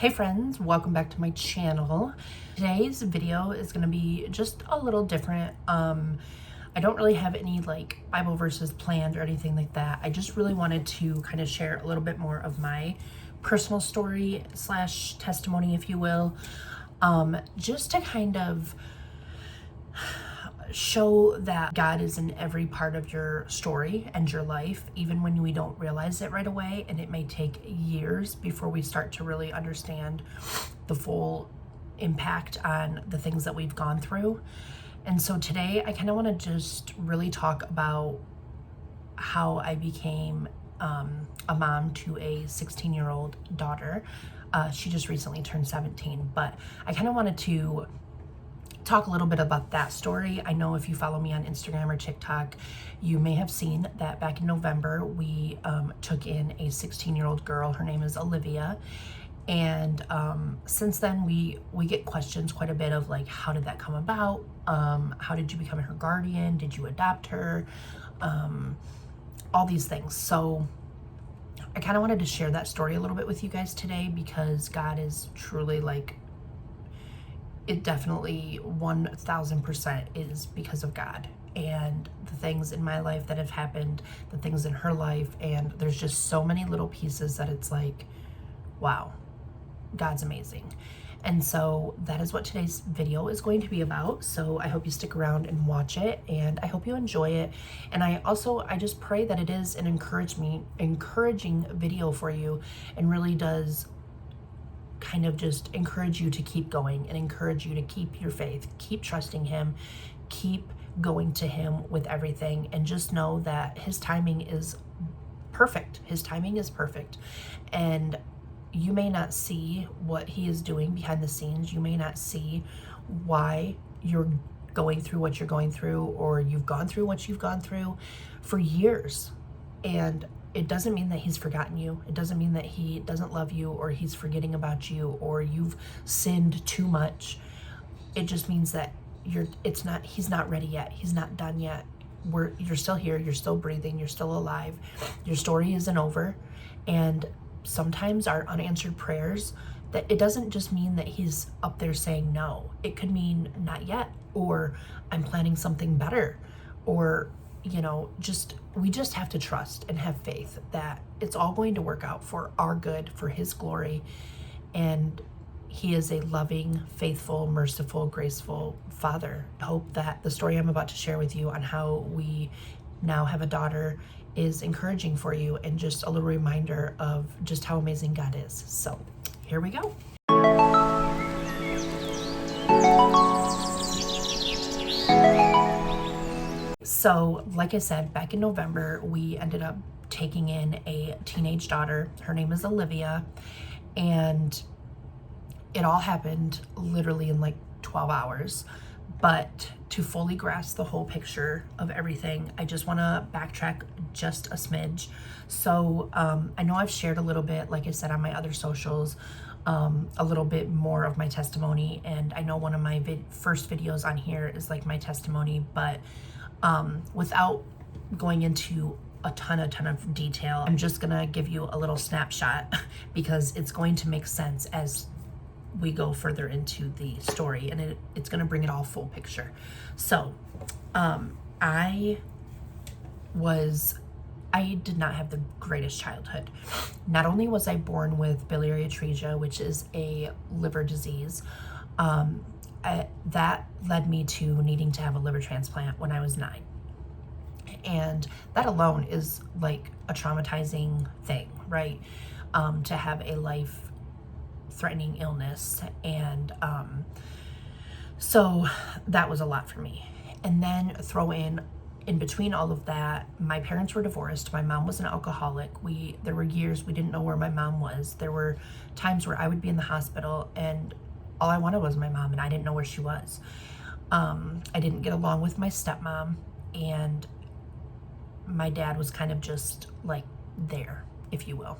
Hey friends, welcome back to my channel. Today's video is going to be just a little different. I don't really have any like Bible verses planned or anything like that. I just really wanted to kind of share a little bit more of my personal story slash testimony, if you will, just to kind of show that God is in every part of your story and your life, even when we don't realize it right away. And it may take years before we start to really understand the full impact on the things that we've gone through. And so today I kind of want to just really talk about how I became a mom to a 16-year-old daughter. She just recently turned 17, but I kind of wanted to talk a little bit about that story. I know if you follow me on Instagram or TikTok, you may have seen that back in November, we took in a 16-year-old girl. Her name is Olivia. And since then, we get questions quite a bit of like, how did that come about? How did you become her guardian? Did you adopt her? All these things. So I kind of wanted to share that story a little bit with you guys today, because God is truly like, it definitely 1000% is because of God and the things in my life that have happened, the things in her life. And there's just so many little pieces that it's like, wow, God's amazing. And so that is what today's video is going to be about. So I hope you stick around and watch it, and I hope you enjoy it. And I just pray that it is an encouraging video for you, and really does kind of just encourage you to keep going and encourage you to keep your faith, keep trusting him, keep going to him with everything, and just know that his timing is perfect. His timing is perfect. And you may not see what he is doing behind the scenes. You may not see why you're going through what you're going through, or you've gone through what you've gone through for years. And it doesn't mean that he's forgotten you. It doesn't mean that he doesn't love you, or he's forgetting about you, or you've sinned too much. It just means that he's not ready yet. He's not done yet. You're still here. You're still breathing. You're still alive. Your story isn't over. And sometimes our unanswered prayers, that it doesn't just mean that he's up there saying no. It could mean not yet, or I'm planning something better, or we just have to trust and have faith that it's all going to work out for our good, for his glory. And he is a loving, faithful, merciful, graceful Father. I hope that the story I'm about to share with you on how we now have a daughter is encouraging for you, and just a little reminder of just how amazing God is. So here we go. So, like I said, back in November, we ended up taking in a teenage daughter. Her name is Olivia, and it all happened literally in like 12 hours. But to fully grasp the whole picture of everything, I just want to backtrack just a smidge. So I know I've shared a little bit, like I said, on my other socials, a little bit more of my testimony. And I know one of my first videos on here is like my testimony, but without going into a ton of detail, I'm just gonna give you a little snapshot because it's going to make sense as we go further into the story, and it's gonna bring it all full picture. So I did not have the greatest childhood. Not only was I born with biliary atresia, which is a liver disease, that led me to needing to have a liver transplant when I was 9. And that alone is like a traumatizing thing, right? To have a life-threatening illness. And so that was a lot for me. And then throw in between all of that, my parents were divorced. My mom was an alcoholic. There were years we didn't know where my mom was. There were times where I would be in the hospital and all I wanted was my mom, and I didn't know where she was. I didn't get along with my stepmom, and my dad was kind of just like there, if you will.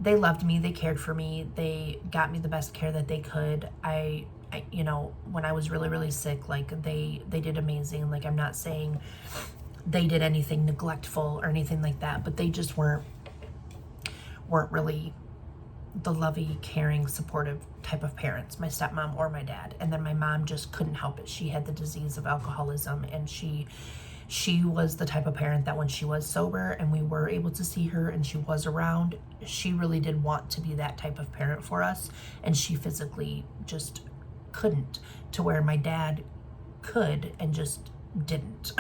They loved me. They cared for me. They got me the best care that they could. I when I was really, really sick, like they did amazing. Like, I'm not saying they did anything neglectful or anything like that, but they just weren't really the lovey, caring, supportive type of parents, my stepmom or my dad. And then my mom just couldn't help it. She had the disease of alcoholism, and she was the type of parent that when she was sober and we were able to see her and she was around, she really did want to be that type of parent for us, and she physically just couldn't, to where my dad could and just didn't.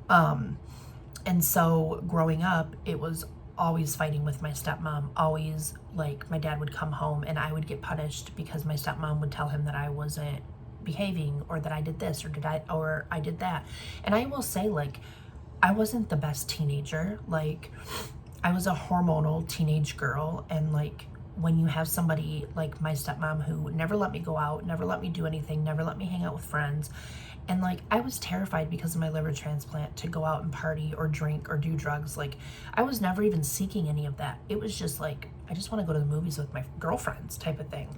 And so growing up, it was always fighting with my stepmom, always like my dad would come home and I would get punished because my stepmom would tell him that I wasn't behaving, or that I did this or I did that. And I will say, like, I wasn't the best teenager. Like, I was a hormonal teenage girl, and like when you have somebody like my stepmom who never let me go out, never let me do anything, never let me hang out with friends, and like I was terrified because of my liver transplant to go out and party or drink or do drugs. Like, I was never even seeking any of that. It was just like, I just want to go to the movies with my girlfriends type of thing.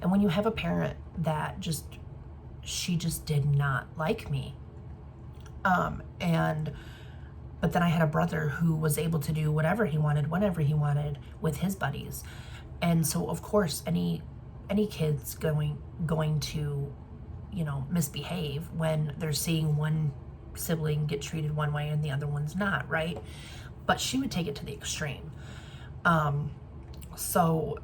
And when you have a parent that she just did not like me, but then I had a brother who was able to do whatever he wanted, whenever he wanted, with his buddies. And so of course any kid's going to, you know, misbehave when they're seeing one sibling get treated one way and the other one's not, right? But she would take it to the extreme. So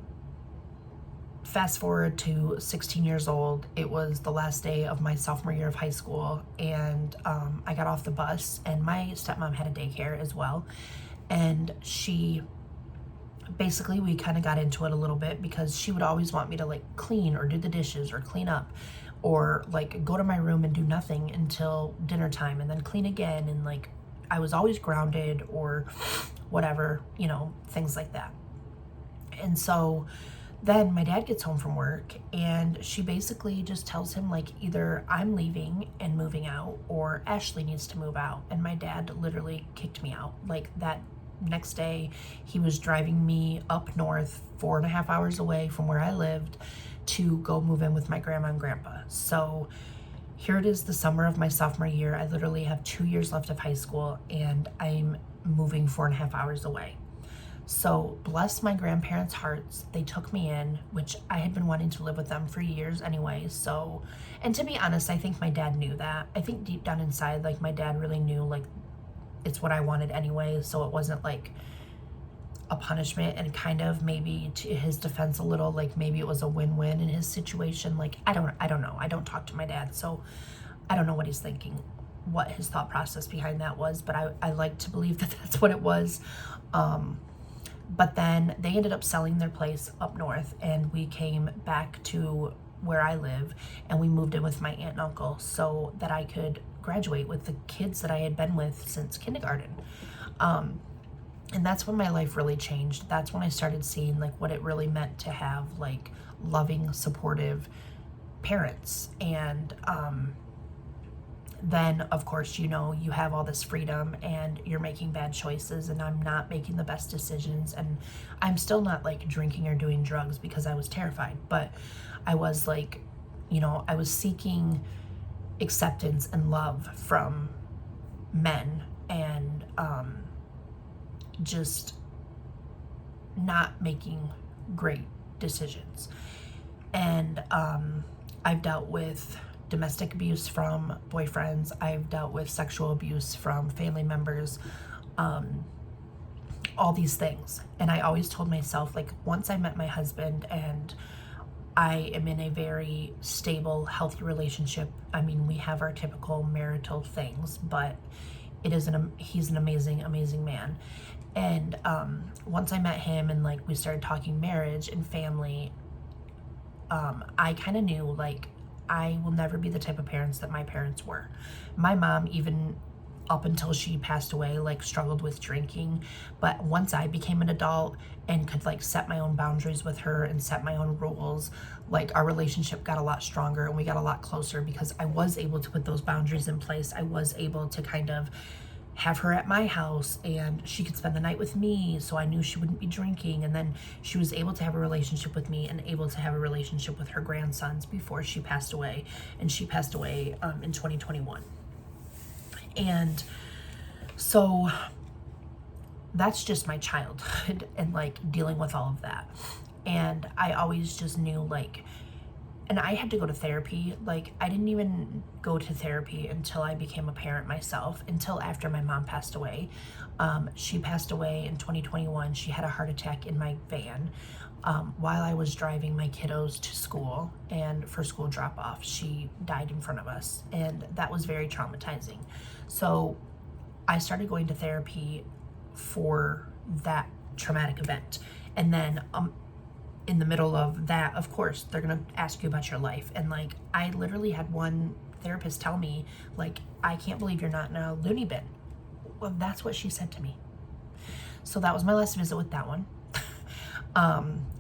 fast forward to 16 years old, it was the last day of my sophomore year of high school, and I got off the bus, and my stepmom had a daycare as well. And we kind of got into it a little bit because she would always want me to like clean or do the dishes or clean up, or like go to my room and do nothing until dinner time and then clean again. And like, I was always grounded or whatever, you know, things like that. And so then my dad gets home from work, and she basically just tells him, like, either I'm leaving and moving out or Ashley needs to move out. And my dad literally kicked me out. Like, that next day, he was driving me up north 4.5 hours away from where I lived to go move in with my grandma and grandpa. So here it is, the summer of my sophomore year. I literally have 2 years left of high school, and I'm moving 4.5 hours away. So bless my grandparents' hearts, they took me in, which I had been wanting to live with them for years anyway. So, and to be honest, I think my dad knew that. I think deep down inside, like, my dad really knew, like, it's what I wanted anyway. So it wasn't like a punishment, and kind of maybe to his defense a little, like maybe it was a win-win in his situation. Like, I don't know. I don't talk to my dad, so I don't know what he's thinking, what his thought process behind that was, but I like to believe that that's what it was. But then they ended up selling their place up north, and we came back to where I live, and we moved in with my aunt and uncle so that I could graduate with the kids that I had been with since kindergarten. And that's when my life really changed. That's when I started seeing like what it really meant to have like loving, supportive parents. And then of course, you know, you have all this freedom and you're making bad choices, and I'm not making the best decisions, and I'm still not like drinking or doing drugs because I was terrified, but I was like, you know, I was seeking acceptance and love from men, and just not making great decisions. And I've dealt with domestic abuse from boyfriends. I've dealt with sexual abuse from family members, all these things. And I always told myself, like, once I met my husband and I am in a very stable, healthy relationship, I mean, we have our typical marital things, but he's an amazing, amazing man. And once I met him and like we started talking marriage and family, I kind of knew, like, I will never be the type of parents that my parents were. My mom, even up until she passed away, like struggled with drinking. But once I became an adult and could like set my own boundaries with her and set my own rules, like our relationship got a lot stronger and we got a lot closer because I was able to put those boundaries in place. I was able to kind of have her at my house and she could spend the night with me, so I knew she wouldn't be drinking. And then she was able to have a relationship with me and able to have a relationship with her grandsons before she passed away. And she passed away in 2021. And so that's just my childhood and like dealing with all of that. And I always just knew, like, and I had to go to therapy. Like, I didn't even go to therapy until I became a parent myself, until after my mom passed away. She passed away in 2021. She had a heart attack in my van while I was driving my kiddos to school, and for school drop off. She died in front of us, and that was very traumatizing. So I started going to therapy for that traumatic event. And then in the middle of that, of course, they're gonna ask you about your life. And like, I literally had one therapist tell me, like, I can't believe you're not in a loony bin. Well, that's what she said to me. So that was my last visit with that one.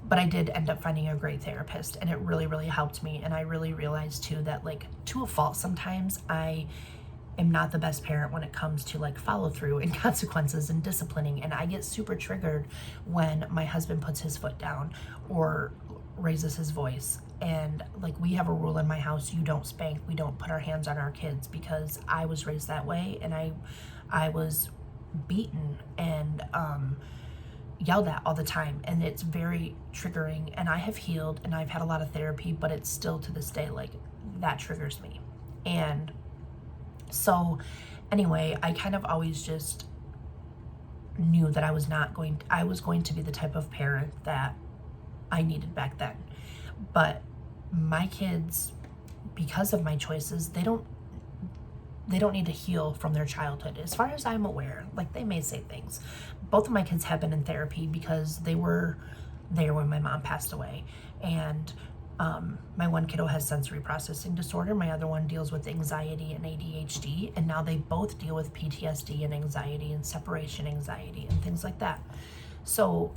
But I did end up finding a great therapist, and it really, really helped me. And I really realized too that, like, to a fault, sometimes I am not the best parent when it comes to like follow through and consequences and disciplining. And I get super triggered when my husband puts his foot down or raises his voice. And like, we have a rule in my house: you don't spank, we don't put our hands on our kids, because I was raised that way, and I was beaten and yelled at all the time, and it's very triggering. And I have healed and I've had a lot of therapy, but it's still to this day, like, that triggers me. And so anyway, I kind of always just knew that I was going to be the type of parent that I needed back then. But my kids, because of my choices, they don't need to heal from their childhood, as far as I'm aware. Like, they may say things. Both of my kids have been in therapy because they were there when my mom passed away. And my one kiddo has sensory processing disorder. My other one deals with anxiety and ADHD. And now they both deal with PTSD and anxiety and separation anxiety and things like that. So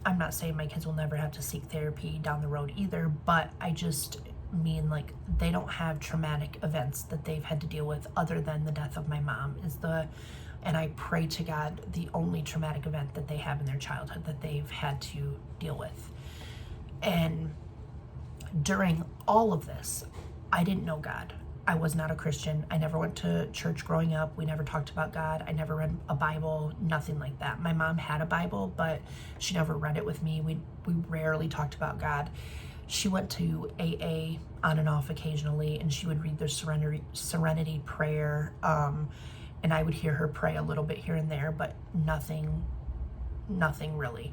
I'm not saying my kids will never have to seek therapy down the road either, but I just mean, like, they don't have traumatic events that they've had to deal with other than the death of my mom and I pray to God, the only traumatic event that they have in their childhood that they've had to deal with. And during all of this, I didn't know God. I was not a Christian. I never went to church growing up. We never talked about God. I never read a Bible, nothing like that. My mom had a Bible, but she never read it with me. We rarely talked about God. She went to AA on and off occasionally, and she would read the Serenity prayer, and I would hear her pray a little bit here and there, but nothing really.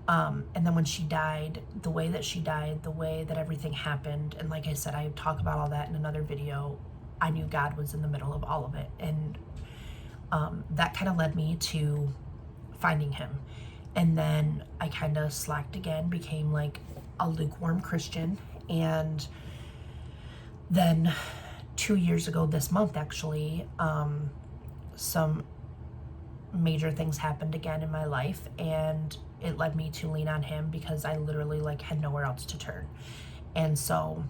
And then when she died, the way that she died, the way that everything happened, and like I said, I talk about all that in another video, I knew God was in the middle of all of it. And that kind of led me to finding him. And then I kind of slacked again, became like a lukewarm Christian. And then 2 years ago this month, actually, some major things happened again in my life, and it led me to lean on him because I literally like had nowhere else to turn. And so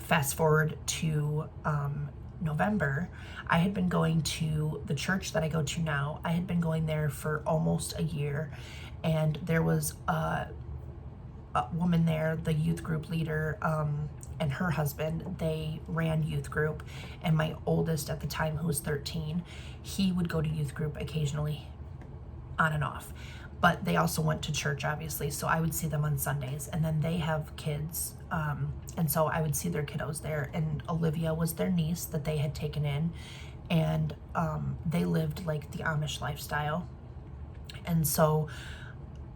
fast forward to November, I had been going to the church that I go to now. I had been going there for almost a year, and there was a woman there, the youth group leader, and her husband. They ran youth group, and my oldest at the time, who was 13, he would go to youth group occasionally, on and off. But they also went to church, obviously, so I would see them on Sundays. And then they have kids, and so I would see their kiddos there. And Olivia was their niece that they had taken in, and they lived like the Amish lifestyle. And so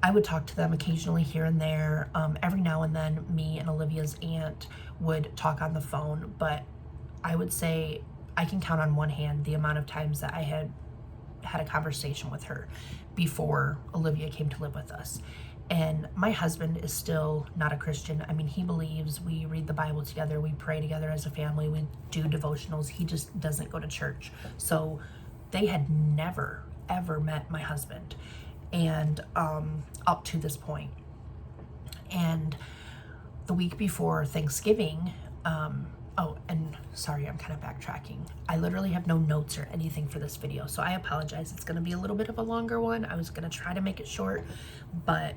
I would talk to them occasionally here and there. Every now and then, me and Olivia's aunt would talk on the phone, but I would say I can count on one hand the amount of times that I had a conversation with her before Olivia came to live with us. And my husband is still not a Christian. I mean, he believes, we read the Bible together, we pray together as a family, we do devotionals. He just doesn't go to church. So they had never, ever met my husband, and up to this point. And the week before Thanksgiving, oh, and sorry, I'm kind of backtracking. I literally have no notes or anything for this video, so I apologize. It's going to be a little bit of a longer one. I was going to try to make it short, but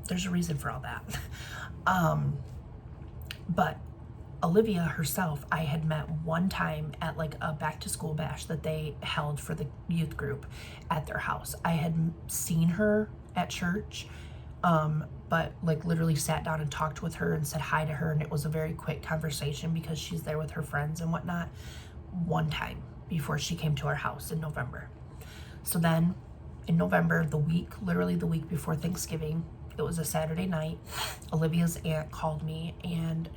there's a reason for all that. But Olivia herself, I had met one time at like a back to school bash that they held for the youth group at their house. I had seen her at church But like literally sat down and talked with her and said hi to her, and it was a very quick conversation because she's there with her friends and whatnot, one time before she came to our house in November. So then in November, literally the week before Thanksgiving, it was a Saturday night, Olivia's aunt called me, and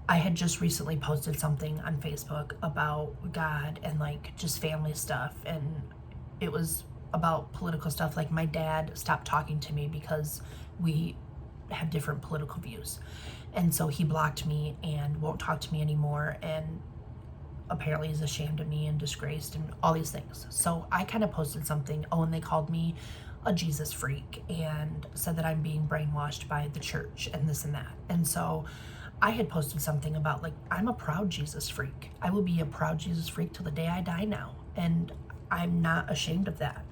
I had just recently posted something on Facebook about God and like just family stuff, and it was about political stuff. Like my dad stopped talking to me because we have different political views, and so he blocked me and won't talk to me anymore, and apparently is ashamed of me and disgraced and all these things. So I kind of posted something, and they called me a Jesus freak and said that I'm being brainwashed by the church and this and that. And so I had posted something about like, I'm a proud Jesus freak. I will be a proud Jesus freak till the day I die now. And I'm not ashamed of that.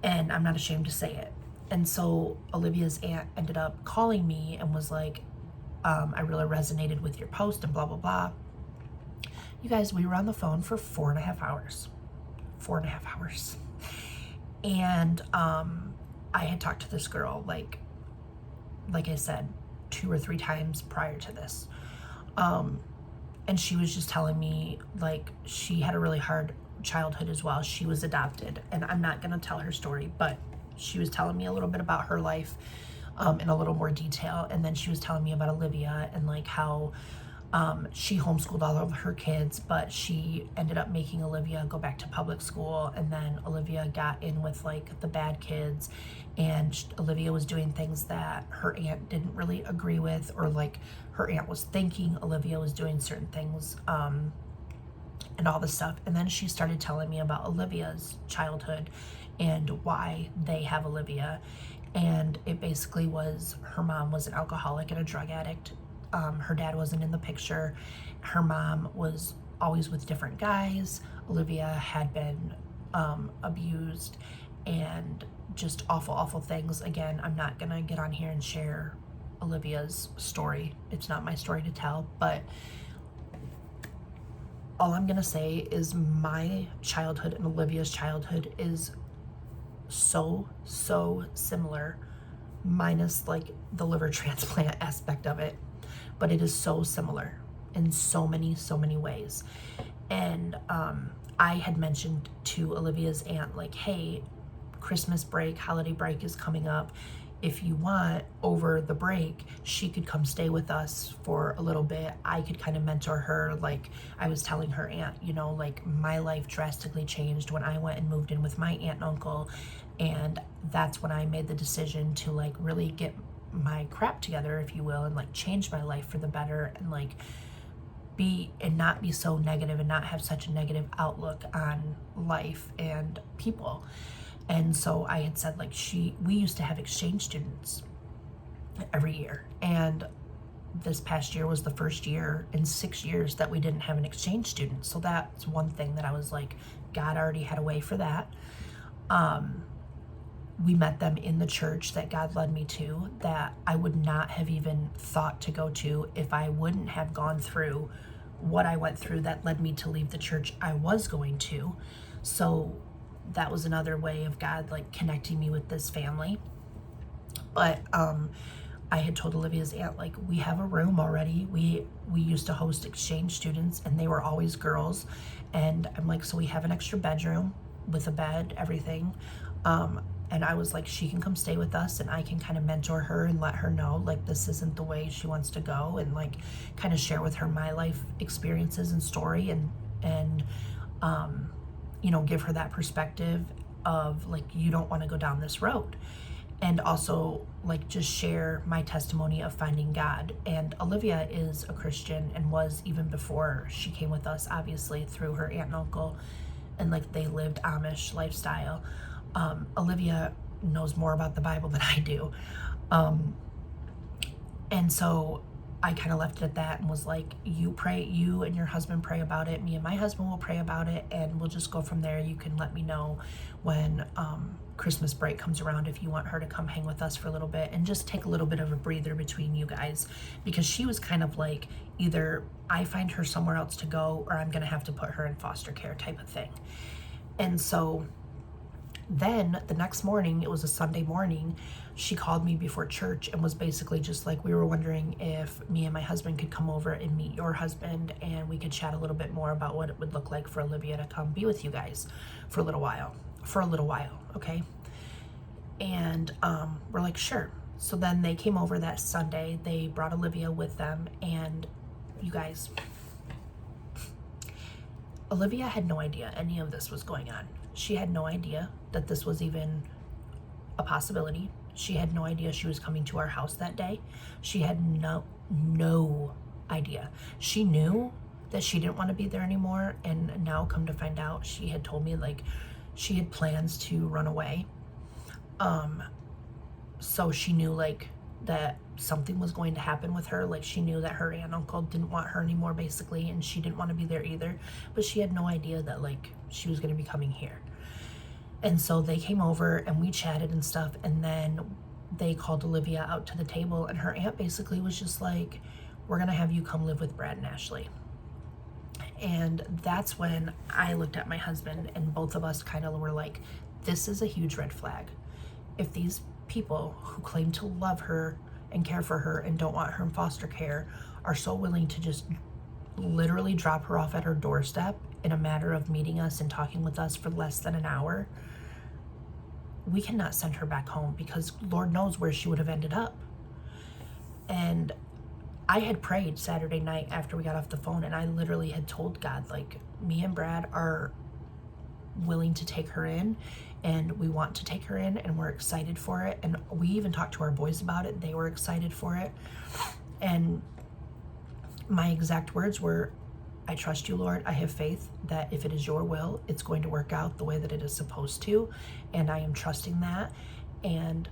And I'm not ashamed to say it. And so Olivia's aunt ended up calling me and was like, I really resonated with your post and blah, blah, blah. You guys, we were on the phone for 4.5 hours. 4.5 hours. And I had talked to this girl, like I said, 2 or 3 times prior to this. And she was just telling me, like, she had a really hard childhood as well. She was adopted. And I'm not going to tell her story, but she was telling me a little bit about her life in a little more detail. And then she was telling me about Olivia and, like, how she homeschooled all of her kids, but she ended up making Olivia go back to public school, and then Olivia got in with like the bad kids, and Olivia was doing things that her aunt didn't really agree with, or like her aunt was thinking Olivia was doing certain things, and all this stuff. And then she started telling me about Olivia's childhood and why they have Olivia, and it basically was her mom was an alcoholic and a drug addict. Her dad wasn't in the picture. Her mom was always with different guys. Olivia had been abused and just awful, awful things. Again, I'm not gonna get on here and share Olivia's story. It's not my story to tell, but all I'm gonna say is my childhood and Olivia's childhood is so similar, minus like the liver transplant aspect of it. But it is so similar in so many ways. And I had mentioned to Olivia's aunt, like, hey, Christmas break, holiday break is coming up. If you want, over the break, she could come stay with us for a little bit. I could kind of mentor her. Like I was telling her aunt, you know, like my life drastically changed when I went and moved in with my aunt and uncle. And that's when I made the decision to like really get my crap together, if you will, and like change my life for the better, and like not be so negative and not have such a negative outlook on life and people. And so I had said, like, we used to have exchange students every year, and this past year was the first year in 6 years that we didn't have an exchange student. So that's one thing that I was like, God already had a way for that. We met them in the church that God led me to, that I would not have even thought to go to if I wouldn't have gone through what I went through that led me to leave the church I was going to. So that was another way of God like connecting me with this family. But I had told Olivia's aunt, like, we have a room already. We used to host exchange students, and they were always girls. And I'm like, so we have an extra bedroom with a bed, everything. And I was like, she can come stay with us, and I can kind of mentor her and let her know, like, this isn't the way she wants to go, and like kind of share with her my life experiences and story, and you know, give her that perspective of like, you don't want to go down this road. And also like just share my testimony of finding God. And Olivia is a Christian and was even before she came with us, obviously through her aunt and uncle, and like they lived Amish lifestyle. Olivia knows more about the Bible than I do. And so I kind of left it at that and was like, you and your husband pray about it. Me and my husband will pray about it, and we'll just go from there. You can let me know when Christmas break comes around if you want her to come hang with us for a little bit and just take a little bit of a breather between you guys, because she was kind of like, either I find her somewhere else to go or I'm going to have to put her in foster care type of thing. And so Then the next morning, it was a Sunday morning, she called me before church and was basically just like, we were wondering if me and my husband could come over and meet your husband and we could chat a little bit more about what it would look like for Olivia to come be with you guys for a little while. Okay? And we're like, sure. So then they came over that Sunday. They brought Olivia with them, and you guys, Olivia had no idea any of this was going on. She had no idea that this was even a possibility. She had no idea she was coming to our house that day. She had no idea. She knew that she didn't want to be there anymore, and now come to find out, she had told me like she had plans to run away. So she knew like that something was going to happen with her. Like she knew that her aunt and uncle didn't want her anymore basically, and she didn't want to be there either, but she had no idea that like she was going to be coming here. And so they came over and we chatted and stuff, and then they called Olivia out to the table, and her aunt basically was just like, we're going to have you come live with Brad and Ashley. And that's when I looked at my husband, and both of us kind of were like, this is a huge red flag. If these people who claim to love her and care for her and don't want her in foster care are so willing to just literally drop her off at her doorstep in a matter of meeting us and talking with us for less than an hour, we cannot send her back home, because Lord knows where she would have ended up. And I had prayed Saturday night after we got off the phone, and I literally had told God, like, me and Brad are willing to take her in, and we want to take her in, and we're excited for it. And we even talked to our boys about it. They were excited for it. And my exact words were, I trust you, Lord. I have faith that if it is your will, it's going to work out the way that it is supposed to. And I am trusting that. And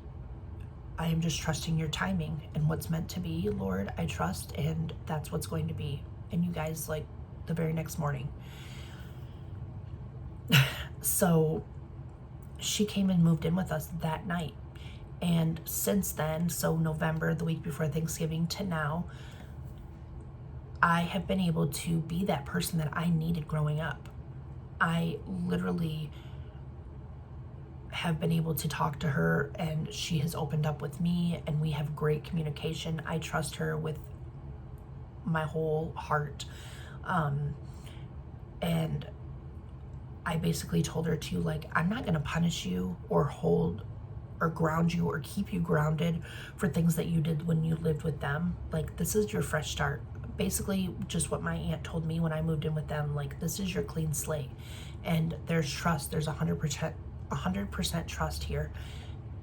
I am just trusting your timing, and what's meant to be, Lord, I trust, and that's what's going to be. And you guys, like, the very next morning. So she came and moved in with us that night. And since then, so November, the week before Thanksgiving, to now, I have been able to be that person that I needed growing up. I literally have been able to talk to her, and she has opened up with me, and we have great communication. I trust her with my whole heart. And I basically told her to, like, I'm not going to punish you or hold or ground you or keep you grounded for things that you did when you lived with them. Like, this is your fresh start. Basically, just what my aunt told me when I moved in with them, like, this is your clean slate. And there's trust. There's 100% trust here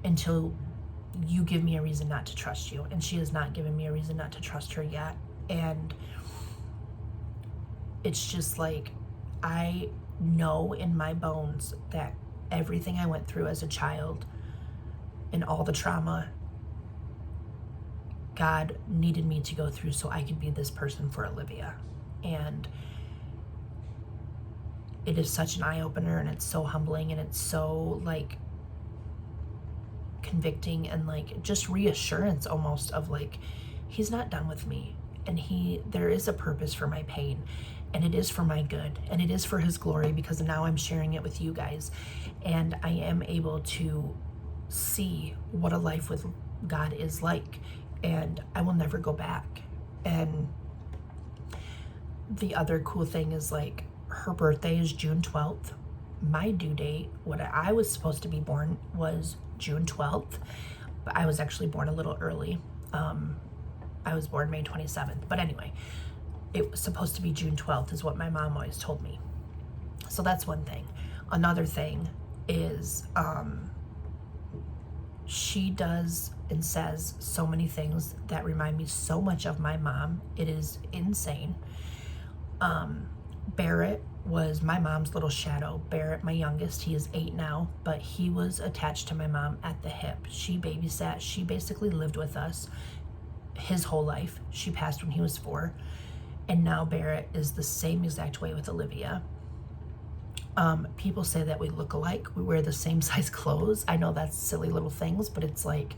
until you give me a reason not to trust you. And she has not given me a reason not to trust her yet. And it's just like, I know in my bones that everything I went through as a child and all the trauma, God needed me to go through so I could be this person for Olivia. And it is such an eye-opener, and it's so humbling, and it's so, like, convicting, and, like, just reassurance almost of, like, he's not done with me, and there is a purpose for my pain, and it is for my good, and it is for his glory, because now I'm sharing it with you guys, and I am able to see what a life with God is like, and I will never go back. And the other cool thing is, like, her birthday is June 12th. My due date, what I was supposed to be born, was June 12th, but I was actually born a little early. I was born May 27th, but anyway, it was supposed to be June 12th is what my mom always told me. So that's one thing. Another thing is, she does and says so many things that remind me so much of my mom. It is insane. Barrett was my mom's little shadow. Barrett, my youngest, he is 8 now, but he was attached to my mom at the hip. She babysat. She basically lived with us his whole life. She passed when he was 4. And now Barrett is the same exact way with Olivia. People say that we look alike. We wear the same size clothes. I know that's silly little things, but it's like,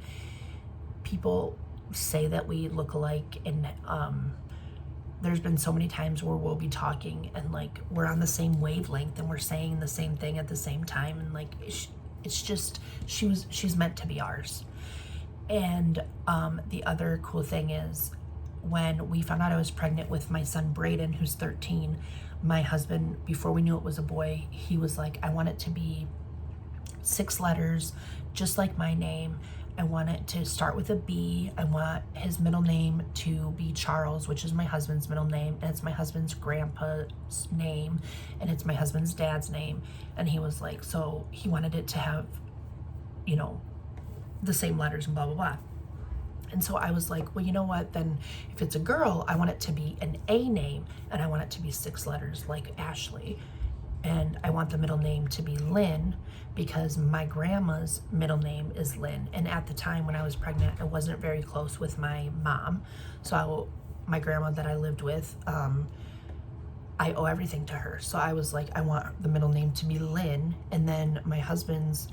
people say that we look alike, and there's been so many times where we'll be talking and, like, we're on the same wavelength and we're saying the same thing at the same time, and, like, It's just, she's meant to be ours. And the other cool thing is, when we found out I was pregnant with my son Braden, who's 13, my husband, before we knew it was a boy, he was like, I want it to be 6 letters, just like my name. I want it to start with a B. I want his middle name to be Charles, which is my husband's middle name, and it's my husband's grandpa's name, and it's my husband's dad's name. And he was like, so he wanted it to have, you know, the same letters and blah, blah, blah. And so I was like, well, you know what, then if it's a girl, I want it to be an A name, and I want it to be 6 letters like Ashley. And I want the middle name to be Lynn, because my grandma's middle name is Lynn. And at the time when I was pregnant, I wasn't very close with my mom. So my grandma that I lived with, I owe everything to her. So I was like, I want the middle name to be Lynn. And then my husband's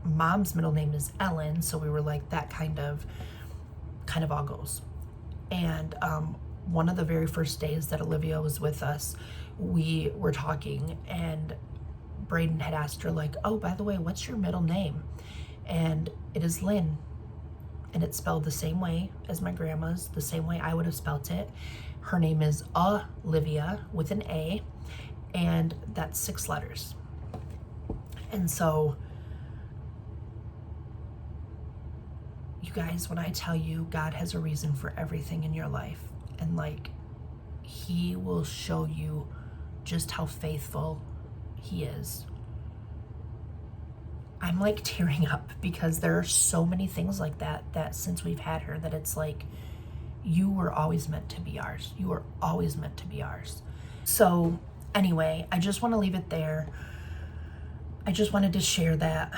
mom's middle name is Ellen. So we were like, that kind of all goes. And one of the very first days that Olivia was with us, we were talking, and Braden had asked her, like, oh, by the way, what's your middle name? And it is Lynn. And it's spelled the same way as my grandma's, the same way I would have spelt it. Her name is Olivia with an A, and that's 6 letters. And so, you guys, when I tell you God has a reason for everything in your life, and like, he will show you just how faithful he is. I'm like tearing up, because there are so many things like that since we've had her, that it's like, you were always meant to be ours. You were always meant to be ours. So anyway, I just want to leave it there. I just wanted to share that,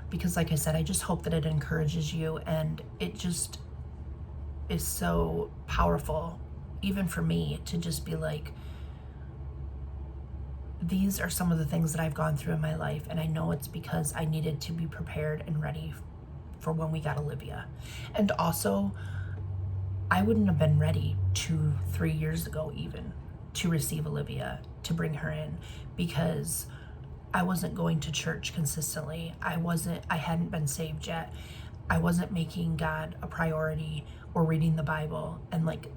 because like I said, I just hope that it encourages you, and it just is so powerful, even for me, to just be like, these are some of the things that I've gone through in my life, and I know it's because I needed to be prepared and ready for when we got Olivia. And also, I wouldn't have been ready 2-3 years ago even to receive Olivia, to bring her in, because I wasn't going to church consistently. I hadn't been saved yet. I wasn't making God a priority or reading the Bible. And like,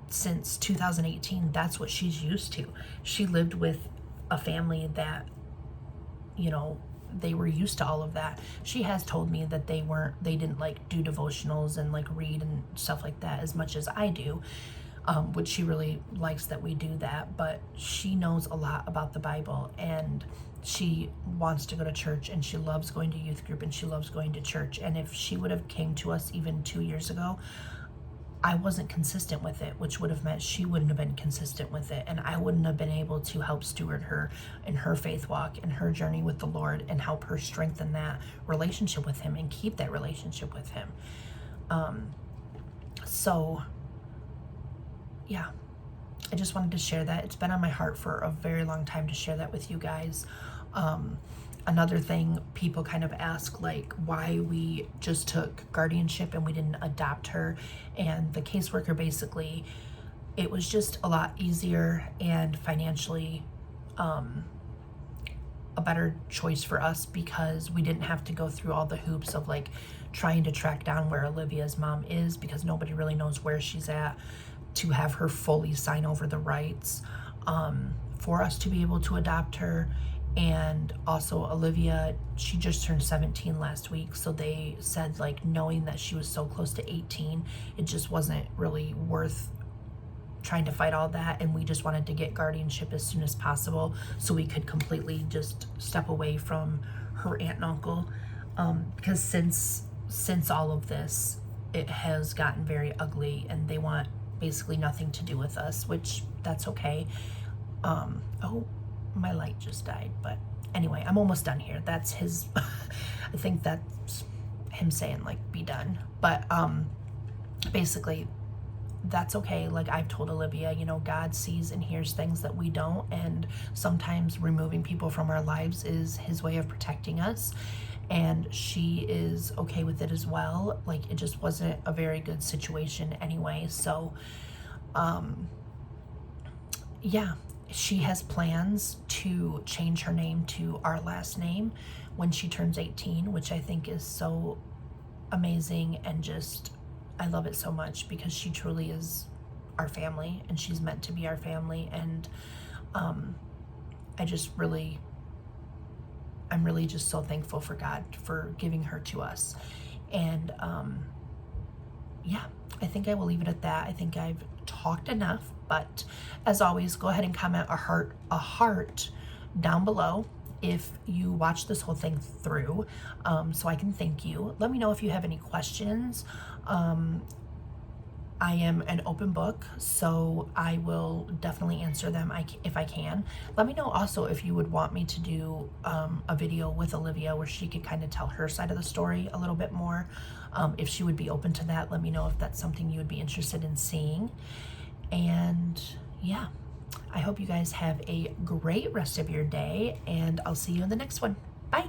since 2018, that's what she's used to. She lived with a family that, you know, they were used to all of that. She has told me that they didn't like do devotionals and like read and stuff like that as much as I do, which she really likes that we do that. But she knows a lot about the Bible, and she wants to go to church, and she loves going to youth group, and she loves going to church. And if she would have came to us even 2 years ago, I wasn't consistent with it, which would have meant she wouldn't have been consistent with it, and I wouldn't have been able to help steward her in her faith walk and her journey with the Lord, and help her strengthen that relationship with him and keep that relationship with him. So yeah, I just wanted to share that. It's been on my heart for a very long time to share that with you guys. Another thing, people kind of ask like why we just took guardianship and we didn't adopt her. And the caseworker, basically, it was just a lot easier and financially a better choice for us, because we didn't have to go through all the hoops of like trying to track down where Olivia's mom is, because nobody really knows where she's at, to have her fully sign over the rights for us to be able to adopt her. And also Olivia, she just turned 17 last week, so they said like, knowing that she was so close to 18, it just wasn't really worth trying to fight all that, and we just wanted to get guardianship as soon as possible so we could completely just step away from her aunt and uncle, because since all of this, it has gotten very ugly, and they want basically nothing to do with us, which that's okay. Oh, my light just died, but anyway, I'm almost done here. That's his I think that's him saying like, be done. But basically, that's okay. Like, I've told Olivia, you know, God sees and hears things that we don't, and sometimes removing people from our lives is his way of protecting us, and she is okay with it as well. Like, it just wasn't a very good situation anyway. So yeah, she has plans to change her name to our last name when she turns 18, which I think is so amazing, and just, I love it so much because she truly is our family and she's meant to be our family. And I just really, I'm really just so thankful for God for giving her to us. And yeah, I think I will leave it at that. I think I've talked enough, but as always, go ahead and comment a heart down below if you watch this whole thing through, so I can thank you. Let me know if you have any questions. I am an open book, so I will definitely answer them if I can. Let me know also if you would want me to do a video with Olivia where she could kind of tell her side of the story a little bit more. If she would be open to that, let me know if that's something you would be interested in seeing. And yeah, I hope you guys have a great rest of your day, and I'll see you in the next one. Bye.